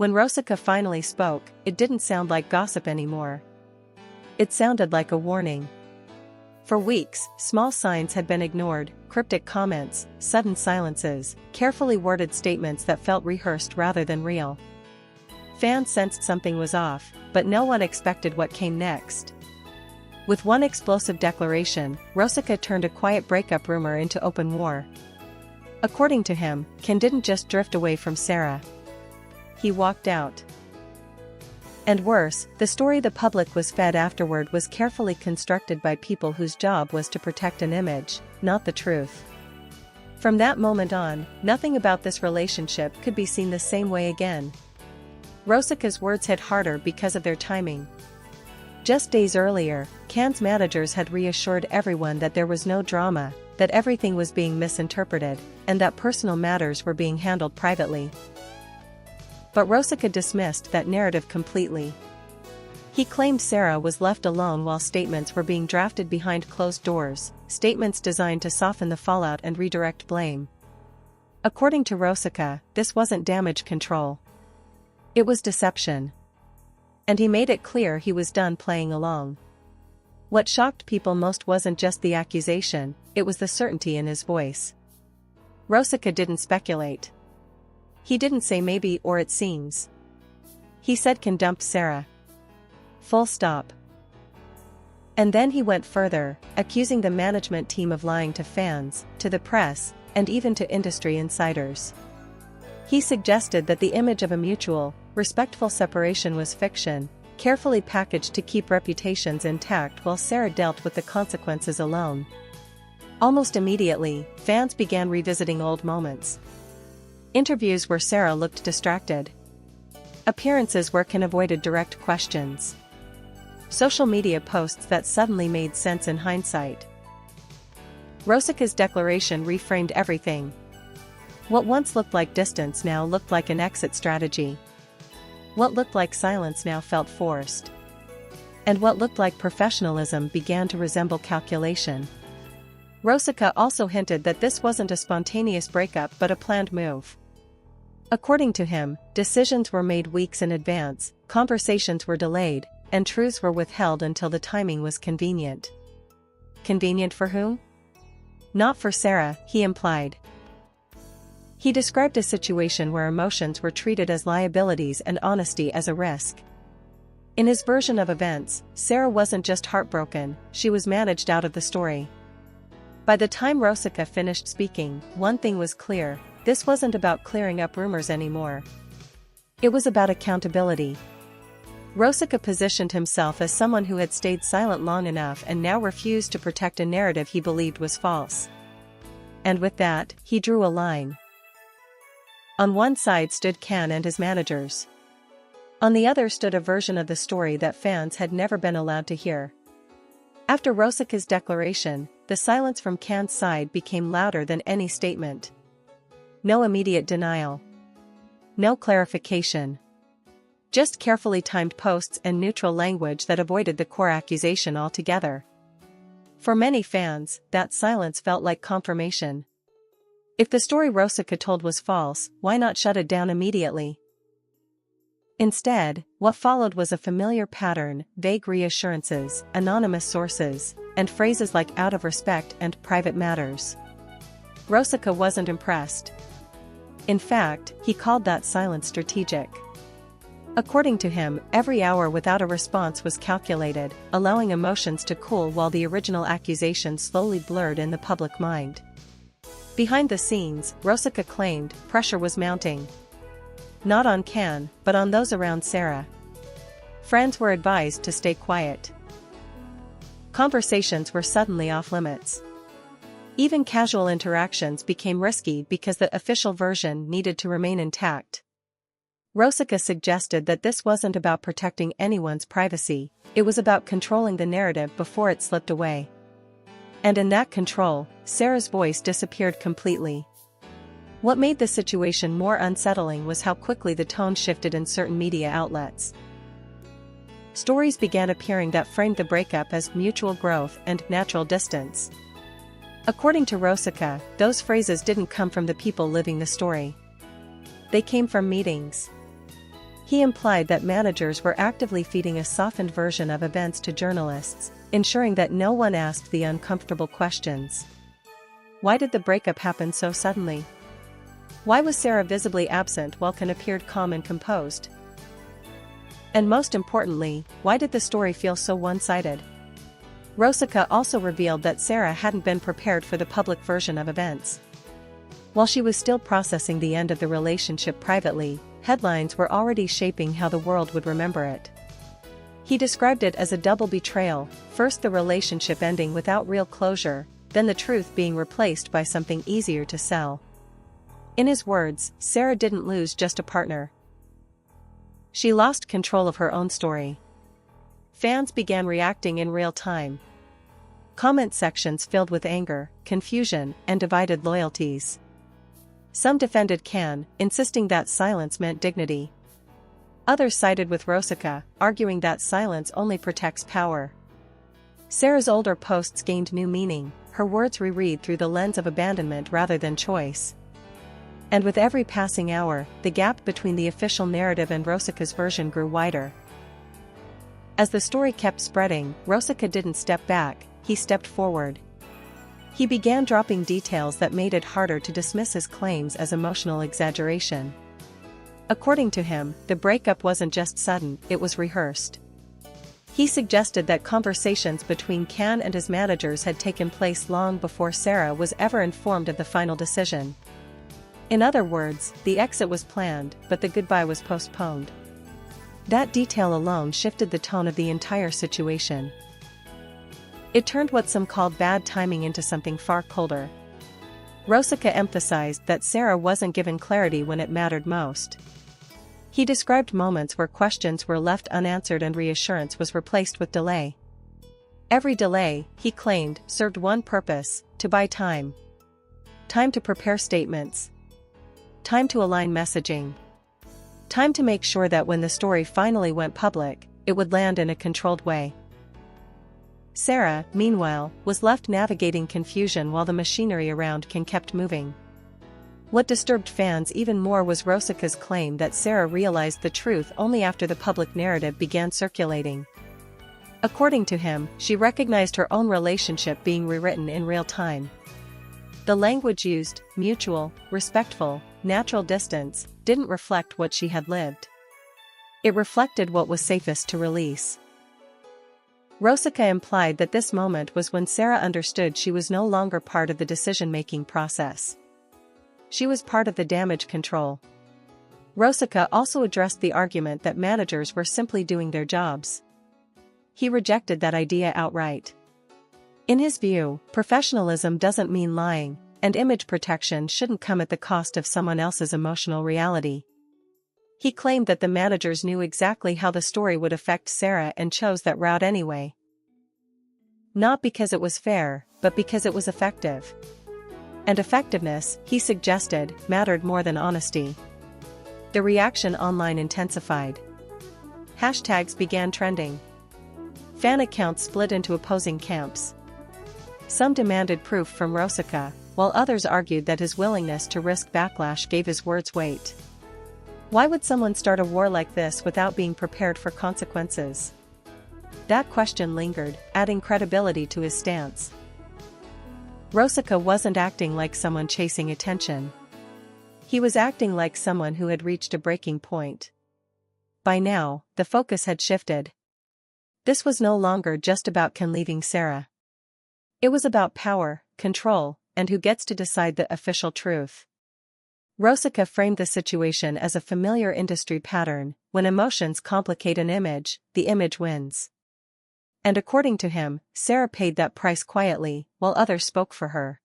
When Rosica finally spoke, it didn't sound like gossip anymore. It sounded like a warning. For weeks, small signs had been ignored, cryptic comments, sudden silences, carefully worded statements that felt rehearsed rather than real. Fans sensed something was off, but no one expected what came next. With one explosive declaration, Rosica turned a quiet breakup rumor into open war. According to him, Ken didn't just drift away from Sara. He walked out. And worse, the story the public was fed afterward was carefully constructed by people whose job was to protect an image, not the truth. From that moment on, nothing about this relationship could be seen the same way again. Rosica's words hit harder because of their timing. Just days earlier, Can's managers had reassured everyone that there was no drama, that everything was being misinterpreted, and that personal matters were being handled privately. But Rosica dismissed that narrative completely. He claimed Sara was left alone while statements were being drafted behind closed doors, statements designed to soften the fallout and redirect blame. According to Rosica, this wasn't damage control. It was deception. And he made it clear he was done playing along. What shocked people most wasn't just the accusation, it was the certainty in his voice. Rosica didn't speculate. He didn't say maybe or it seems. He said Ken dumped Sara. Full stop. And then he went further, accusing the management team of lying to fans, to the press, and even to industry insiders. He suggested that the image of a mutual, respectful separation was fiction, carefully packaged to keep reputations intact while Sara dealt with the consequences alone. Almost immediately, fans began revisiting old moments. Interviews where Sara looked distracted. Appearances where Ken avoided direct questions. Social media posts that suddenly made sense in hindsight. Rosica's declaration reframed everything. What once looked like distance now looked like an exit strategy. What looked like silence now felt forced. And what looked like professionalism began to resemble calculation. Rosica also hinted that this wasn't a spontaneous breakup but a planned move. According to him, decisions were made weeks in advance, conversations were delayed, and truths were withheld until the timing was convenient. Convenient for whom? Not for Sara, he implied. He described a situation where emotions were treated as liabilities and honesty as a risk. In his version of events, Sara wasn't just heartbroken, she was managed out of the story. By the time Rosica finished speaking, one thing was clear: this wasn't about clearing up rumors anymore. It was about accountability. Rosica positioned himself as someone who had stayed silent long enough and now refused to protect a narrative he believed was false. And with that, he drew a line. On one side stood Ken and his managers. On the other stood a version of the story that fans had never been allowed to hear. After Rosica's declaration, the silence from Ken's side became louder than any statement. No immediate denial. No clarification. Just carefully timed posts and neutral language that avoided the core accusation altogether. For many fans, that silence felt like confirmation. If the story Rosica told was false, why not shut it down immediately? Instead, what followed was a familiar pattern: vague reassurances, anonymous sources, and phrases like "out of respect" and "private matters." Rosica wasn't impressed. In fact, he called that silence strategic. According to him, every hour without a response was calculated, allowing emotions to cool while the original accusation slowly blurred in the public mind. Behind the scenes, Rosica claimed, pressure was mounting. Not on Ken, but on those around Sara. Friends were advised to stay quiet. Conversations were suddenly off-limits. Even casual interactions became risky because the official version needed to remain intact. Rosica suggested that this wasn't about protecting anyone's privacy, it was about controlling the narrative before it slipped away. And in that control, Sara's voice disappeared completely. What made the situation more unsettling was how quickly the tone shifted in certain media outlets. Stories began appearing that framed the breakup as mutual growth and natural distance. According to Rosica, those phrases didn't come from the people living the story. They came from meetings. He implied that managers were actively feeding a softened version of events to journalists, ensuring that no one asked the uncomfortable questions. Why did the breakup happen so suddenly? Why was Sara visibly absent while Can appeared calm and composed? And most importantly, why did the story feel so one-sided? Rosica also revealed that Sara hadn't been prepared for the public version of events. While she was still processing the end of the relationship privately, headlines were already shaping how the world would remember it. He described it as a double betrayal, first the relationship ending without real closure, then the truth being replaced by something easier to sell. In his words, Sara didn't lose just a partner. She lost control of her own story. Fans began reacting in real time. Comment sections filled with anger, confusion, and divided loyalties. Some defended Can, insisting that silence meant dignity. Others sided with Rosica, arguing that silence only protects power. Sara's older posts gained new meaning, her words reread through the lens of abandonment rather than choice. And with every passing hour, the gap between the official narrative and Rosica's version grew wider. As the story kept spreading, Rosica didn't step back, he stepped forward. He began dropping details that made it harder to dismiss his claims as emotional exaggeration. According to him, the breakup wasn't just sudden, it was rehearsed. He suggested that conversations between Can and his managers had taken place long before Sara was ever informed of the final decision. In other words, the exit was planned, but the goodbye was postponed. That detail alone shifted the tone of the entire situation. It turned what some called bad timing into something far colder. Rosica emphasized that Sara wasn't given clarity when it mattered most. He described moments where questions were left unanswered and reassurance was replaced with delay. Every delay, he claimed, served one purpose: to buy time. Time to prepare statements. Time to align messaging. Time to make sure that when the story finally went public, it would land in a controlled way. Sara, meanwhile, was left navigating confusion while the machinery around Can kept moving. What disturbed fans even more was Rosica's claim that Sara realized the truth only after the public narrative began circulating. According to him, she recognized her own relationship being rewritten in real time. The language used, mutual, respectful, natural distance, didn't reflect what she had lived. It reflected what was safest to release. Rosica implied that this moment was when Sara understood she was no longer part of the decision-making process. She was part of the damage control. Rosica also addressed the argument that managers were simply doing their jobs. He rejected that idea outright. In his view, professionalism doesn't mean lying, and image protection shouldn't come at the cost of someone else's emotional reality. He claimed that the managers knew exactly how the story would affect Sara and chose that route anyway. Not because it was fair, but because it was effective. And effectiveness, he suggested, mattered more than honesty. The reaction online intensified. Hashtags began trending. Fan accounts split into opposing camps. Some demanded proof from Rosica, while others argued that his willingness to risk backlash gave his words weight. Why would someone start a war like this without being prepared for consequences? That question lingered, adding credibility to his stance. Rosica wasn't acting like someone chasing attention. He was acting like someone who had reached a breaking point. By now, the focus had shifted. This was no longer just about Can leaving Sara. It was about power, control, and who gets to decide the official truth. Rosica framed the situation as a familiar industry pattern: when emotions complicate an image, the image wins. And according to him, Sara paid that price quietly, while others spoke for her.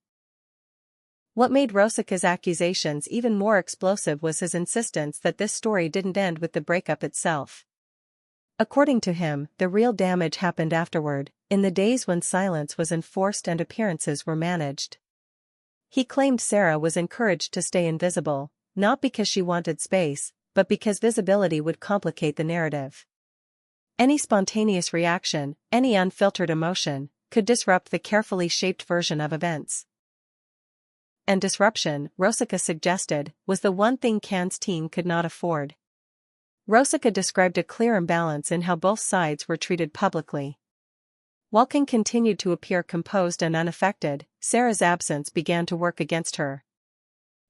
What made Rosica's accusations even more explosive was his insistence that this story didn't end with the breakup itself. According to him, the real damage happened afterward, in the days when silence was enforced and appearances were managed. He claimed Sara was encouraged to stay invisible, not because she wanted space, but because visibility would complicate the narrative. Any spontaneous reaction, any unfiltered emotion, could disrupt the carefully shaped version of events. And disruption, Rosica suggested, was the one thing Can's team could not afford. Rosica described a clear imbalance in how both sides were treated publicly. While King continued to appear composed and unaffected, Sara's absence began to work against her.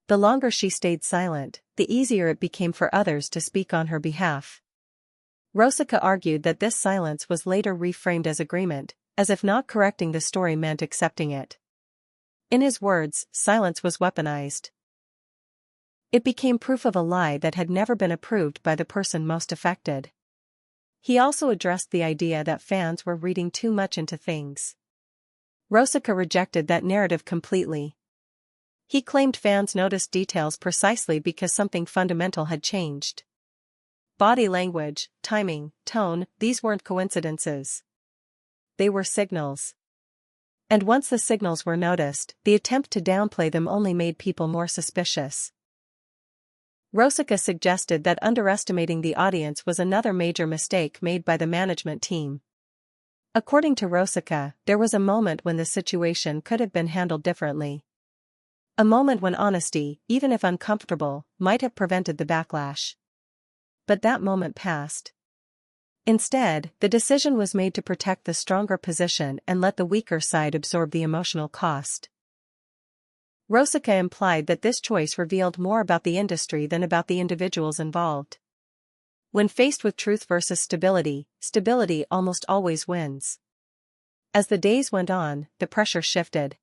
The longer she stayed silent, the easier it became for others to speak on her behalf. Rosica argued that this silence was later reframed as agreement, as if not correcting the story meant accepting it. In his words, silence was weaponized. It became proof of a lie that had never been approved by the person most affected. He also addressed the idea that fans were reading too much into things. Rosica rejected that narrative completely. He claimed fans noticed details precisely because something fundamental had changed. Body language, timing, tone, these weren't coincidences. They were signals. And once the signals were noticed, the attempt to downplay them only made people more suspicious. Rosica suggested that underestimating the audience was another major mistake made by the management team. According to Rosica, there was a moment when the situation could have been handled differently. A moment when honesty, even if uncomfortable, might have prevented the backlash. But that moment passed. Instead, the decision was made to protect the stronger position and let the weaker side absorb the emotional cost. Rosica implied that this choice revealed more about the industry than about the individuals involved. When faced with truth versus stability, stability almost always wins. As the days went on, the pressure shifted.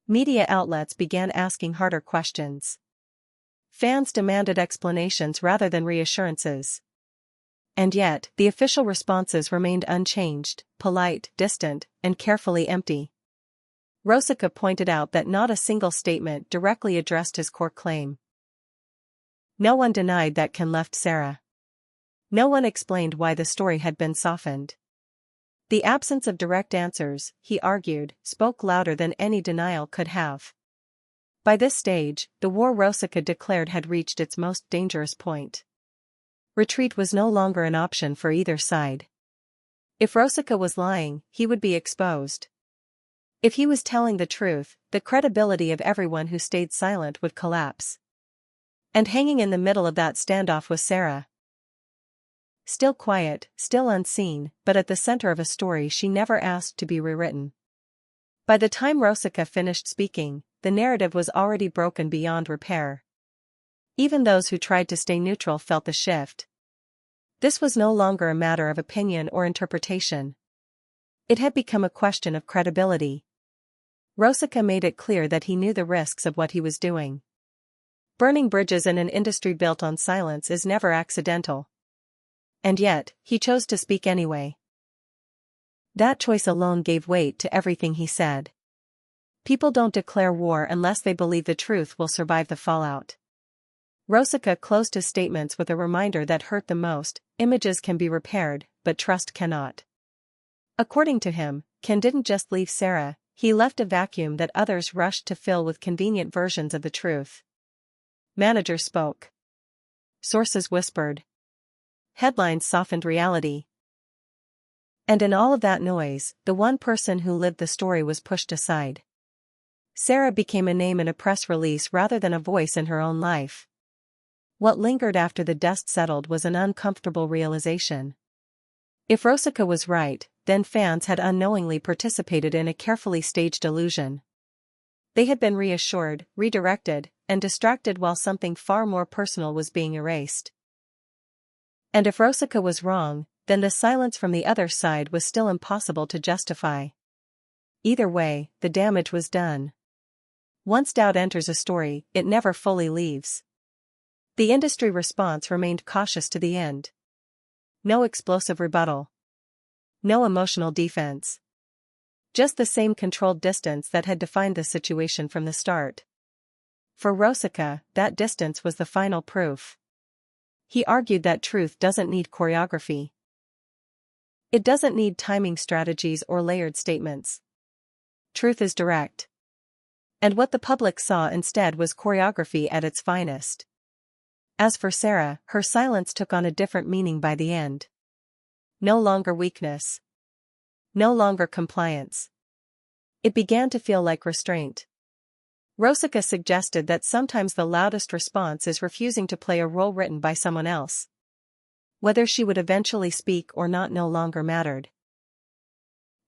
Media outlets began asking harder questions. Fans demanded explanations rather than reassurances. And yet, the official responses remained unchanged, polite, distant, and carefully empty. Rosica pointed out that not a single statement directly addressed his core claim. No one denied that Ken left Sara. No one explained why the story had been softened. The absence of direct answers, he argued, spoke louder than any denial could have. By this stage, the war Rosica declared had reached its most dangerous point. Retreat was no longer an option for either side. If Rosica was lying, he would be exposed. If he was telling the truth, the credibility of everyone who stayed silent would collapse. And hanging in the middle of that standoff was Sara. Still quiet, still unseen, but at the center of a story she never asked to be rewritten. By the time Rosica finished speaking, the narrative was already broken beyond repair. Even those who tried to stay neutral felt the shift. This was no longer a matter of opinion or interpretation. It had become a question of credibility. Rosica made it clear that he knew the risks of what he was doing. Burning bridges in an industry built on silence is never accidental. And yet, he chose to speak anyway. That choice alone gave weight to everything he said. People don't declare war unless they believe the truth will survive the fallout. Rosica closed his statements with a reminder that hurt the most: images can be repaired, but trust cannot. According to him, Ken didn't just leave Sara, he left a vacuum that others rushed to fill with convenient versions of the truth. Managers spoke. Sources whispered. Headlines softened reality. And in all of that noise, the one person who lived the story was pushed aside. Sara became a name in a press release rather than a voice in her own life. What lingered after the dust settled was an uncomfortable realization. If Rosica was right, then fans had unknowingly participated in a carefully staged illusion. They had been reassured, redirected, and distracted while something far more personal was being erased. And if Rosica was wrong, then the silence from the other side was still impossible to justify. Either way, the damage was done. Once doubt enters a story, it never fully leaves. The industry response remained cautious to the end. No explosive rebuttal. No emotional defense. Just the same controlled distance that had defined the situation from the start. For Rosica, that distance was the final proof. He argued that truth doesn't need choreography. It doesn't need timing strategies or layered statements. Truth is direct. And what the public saw instead was choreography at its finest. As for Sara, her silence took on a different meaning by the end. No longer weakness. No longer compliance. It began to feel like restraint. Rosica suggested that sometimes the loudest response is refusing to play a role written by someone else. Whether she would eventually speak or not no longer mattered.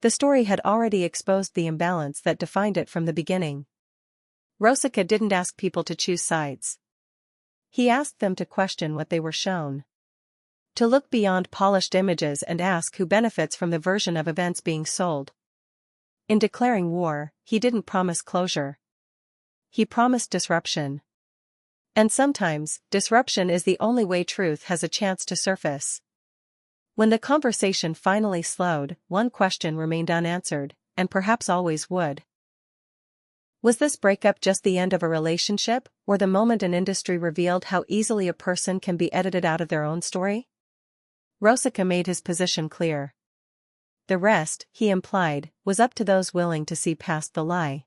The story had already exposed the imbalance that defined it from the beginning. Rosica didn't ask people to choose sides. He asked them to question what they were shown. To look beyond polished images and ask who benefits from the version of events being sold. In declaring war, he didn't promise closure. He promised disruption. And sometimes, disruption is the only way truth has a chance to surface. When the conversation finally slowed, one question remained unanswered, and perhaps always would. Was this breakup just the end of a relationship, or the moment an industry revealed how easily a person can be edited out of their own story? Rosica made his position clear. The rest, he implied, was up to those willing to see past the lie.